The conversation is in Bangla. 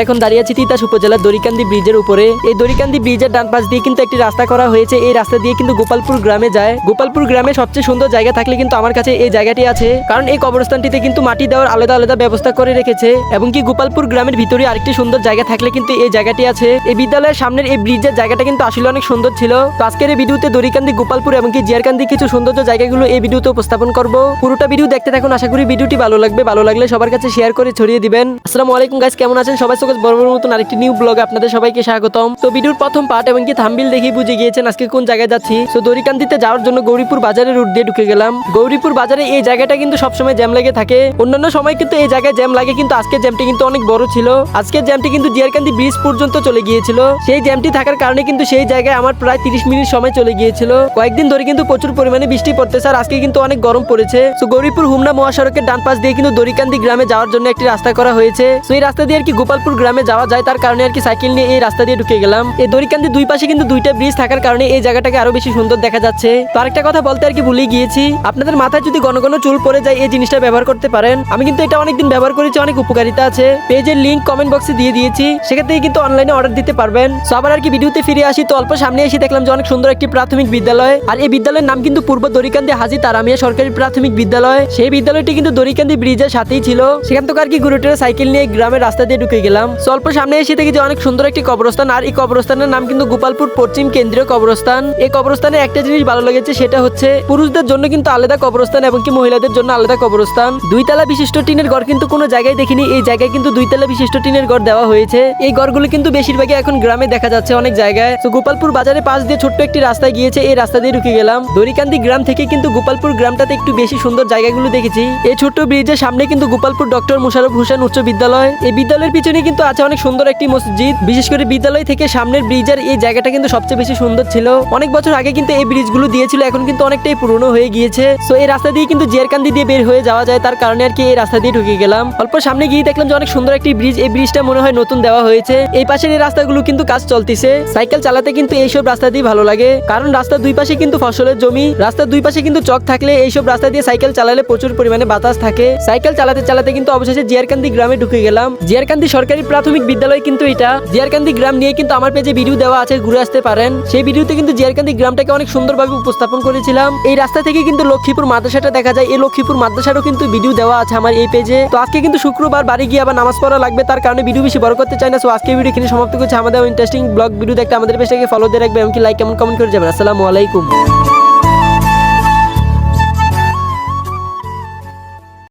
এখন দাঁড়িয়ে আছি তিতাস উপজেলার দড়িকান্দি ব্রিজের উপরে। এই দড়িকান্দি ব্রিজের ডান পাশ দিয়ে কিন্তু একটি রাস্তা করা হয়েছে। এই রাস্তা দিয়ে কিন্তু গোপালপুর গ্রামে যায়। গোপালপুর গ্রামে সবচেয়ে সুন্দর জায়গা থাকলে কিন্তু আমার কাছে এই জায়গাটি আছে, কারণ এই কবরস্থানটিতে কিন্তু মাটি দেওয়ার আলাদা আলাদা ব্যবস্থা করে রেখেছে। এবং কি গোপালপুর গ্রামের ভিতরে আরেকটি সুন্দর জায়গা থাকলে কিন্তু এই জায়গাটি আছে। এই বিদ্যালয়ের সামনের এই ব্রিজের জায়গাটা কিন্তু আসলে অনেক সুন্দর ছিল। তো আজকের এই ভিডিওতে দড়িকান্দি, গোপালপুর এবং কি জিয়ারকান্দি কিছু সৌন্দর্য জায়গাগুলো এই ভিডিওতে উপস্থাপন করব। পুরোটা ভিডিও দেখতে থাকুন, আশা করি ভিডিওটি ভালো লাগবে। ভালো লাগলে সবার কাছে শেয়ার করে ছড়িয়ে দিবেন। আসসালামু আলাইকুম গাইস, কেমন আছেন সবাই? সকাল বড় মতন আরেকটি নিউ ব্লগে আপনাদের সবাইকে স্বাগতম। তো ভিডিওর প্রথম পার্ট এবং কি থাম্বনেল দেখে বুঝে গিয়েছেন আজকে কোন জায়গায় যাচ্ছি। তো দড়িকান্দিতে যাওয়ার জন্য গৌরীপুর বাজারের রুট দিয়ে ঢুকে গেলাম। গৌরীপুর বাজারে এই জায়গাটা কিন্তু সবসময় জ্যাম লেগে থাকে। অন্যান্য সময় কিন্তু এই জায়গায় জ্যাম লাগে, কিন্তু আজকের জ্যামটি কিন্তু অনেক বড় ছিল। আজকের জ্যামটি কিন্তু জিয়ারকান্দি ব্রিজ পর্যন্ত চলে গিয়েছিল। সেই জ্যামটি থাকার কারণে কিন্তু সেই জায়গায় আমার প্রায় 30 মিনিট সময় চলে গিয়েছিল। কয়েকদিন ধরে কিন্তু প্রচুর পরিমাণে বৃষ্টি পড়তেছে, আর আজকে কিন্তু অনেক গরম পড়েছে। তো গৌরীপুর হুমনা মহাসড়কের ডান পাশ দিয়ে কিন্তু দড়িকান্দি গ্রামে যাওয়ার জন্য একটি রাস্তা করা হয়েছে। তো এই রাস্তা দিয়ে আর কি গোপালপুর গ্রামে যাওয়া যায়, তার কারণে আর কি সাইকেল নিয়ে এই রাস্তা দিয়ে ঢুকে গেলাম। এই দড়িকান্দি দুই পাশে কিন্তু দুইটা ব্রিজ থাকার কারণে এই জায়গাটাকে আরো বেশি সুন্দর দেখা যাচ্ছে। তো আরেকটা কথা বলতে আর কি ভুলে গিয়েছি, আপনাদের মাথায় যদি ঘন ঘন চুল পড়ে যায় এই জিনিসটা ব্যবহার করতে পারেন। আমি কিন্তু এটা অনেকদিন ব্যবহার করেছি, অনেক উপকারিতা আছে। পেজের লিংক কমেন্ট বক্সে দিয়ে দিয়েছি, সেখান থেকে কিন্তু অনলাইনে অর্ডার দিতে পারবেন। তো আবার আর কি ভিডিওতে ফিরে আসি। তো অল্প সামনে এসে দেখলাম যে অনেক সুন্দর একটি প্রাথমিক বিদ্যালয়, আর এই বিদ্যালয়ের নাম কিন্তু পূর্ব দড়িকান্দি হাজী তারামিয়া সরকারি প্রাথমিক বিদ্যালয়। সেই বিদ্যালয়টি কিন্তু দড়িকান্দি ব্রিজের সাথেই ছিল। সেখান থেকে আর কি ঘুরে সাইকেল নিয়ে গ্রামের রাস্তা দিয়ে ঢুকে গেলাম। তো অল্প সামনে এসে দেখি যে অনেক সুন্দর একটি কবরস্থান, আর এই কবরস্থানের নাম কিন্তু গোপালপুর পশ্চিম কেন্দ্রীয় কবরস্থান। এই কবরস্থানে একটা জিনিস ভালো লেগেছে, সেটা হচ্ছে পুরুষদের জন্য কিন্তু আলাদা কবরস্থান এবং কি মহিলাদের জন্য আলাদা কবরস্থান। দুইতলা বিশিষ্ট টিনের ঘর কিন্তু কোনো জায়গায় দেখিনি, এই জায়গায় কিন্তু দুইতলা বিশিষ্ট টিনের ঘর দেওয়া হয়েছে। এই ঘরগুলো কিন্তু বেশিরভাগই এখন গ্রামে দেখা যাচ্ছে অনেক জায়গায়। তো গোপালপুর বাজারে পাশ দিয়ে ছোট্ট একটি রাস্তায় গিয়েছে, এই রাস্তা দিয়ে ঢুকে গেলাম। দড়িকান্দি গ্রাম থেকে কিন্তু গোপালপুর গ্রামটাতে একটু বেশি সুন্দর জায়গাগুলো দেখেছি। এই ছোট্ট ব্রিজের সামনে কিন্তু গোপালপুর ডক্টর মোশাররফ হোসেন উচ্চ বিদ্যালয়। এই বিদ্যালয়ের পিছনে কিন্তু আছে অনেক সুন্দর একটি মসজিদ। বিশেষ করে বিদ্যালয় থেকে সামনের ব্রিজের এই জায়গাটা কিন্তু সবচেয়ে বেশি সুন্দর ছিল। অনেক বছর আগে কিন্তু এই ব্রিজগুলো দিয়েছিল, এখন কিন্তু অনেকটাই পুরনো হয়ে গিয়েছে। তো এই রাস্তা দিয়ে কিন্তু জিয়ারকান্দি দিয়ে বের হয়ে যাওয়া যায়, তার কারণে আর কি এই রাস্তা দিয়ে ঢুকে গেলাম। অল্প সামনে গিয়ে দেখলাম যে অনেক সুন্দর একটি ব্রিজ। এই ব্রিজটা মনে হয় নতুন দেওয়া হয়েছে। এই পাশের এই রাস্তাগুলো কিন্তু কাজ চলতেছে। সাইকেল চালাতে কিন্তু এইসব রাস্তা দিয়ে ভালো লাগে, কারণ রাস্তার দুই পাশে কিন্তু ফসলের জমি। রাস্তার দুই পাশে কিন্তু চক থাকলে এইসব রাস্তা দিয়ে সাইকেল চালালে প্রচুর পরিমাণে বাতাস থাকে। সাইকেল চালাতে চালাতে কিন্তু অবশেষে জিয়ারকান্দি গ্রামে ঢুকে গেলাম। জিয়ারকান্দি সরকারি প্রাথমিক বিদ্যালয় কিন্তু এটা। জিয়ারকান্দি গ্রাম নিয়ে কিন্তু আমার পেজে ভিডিও দেওয়া আছে, ঘুরে আসতে পারেন। সেই ভিডিওতে কিন্তু জিয়ারকান্দি গ্রামটাকে অনেক সুন্দরভাবে উপস্থাপন করেছিলাম। এই রাস্তা থেকে কিন্তু লক্ষ্মীপুর মাদ্রাসাটা দেখা যায়। এই লক্ষ্মীপুর মাদ্রাসারও কিন্তু ভিডিও দেওয়া আছে আমার এই পেজে। তো আজকে কিন্তু শুক্রবার, বাড়ি গিয়ে আবার নামাজ পড়া লাগবে, তার কারণে ভিডিও বেশি বড় করতে চাই না। সো আজকে ভিডিও এখানে সমাপ্ত করছি। আমাদের ইন্টারেস্টিং ব্লগ ভিডিও দেখতে আমাদের পেজটাকে ফলো দিয়ে রাখবেন, এমনকি লাইক কমেন্ট করে যাবেন। আসসালামু আলাইকুম।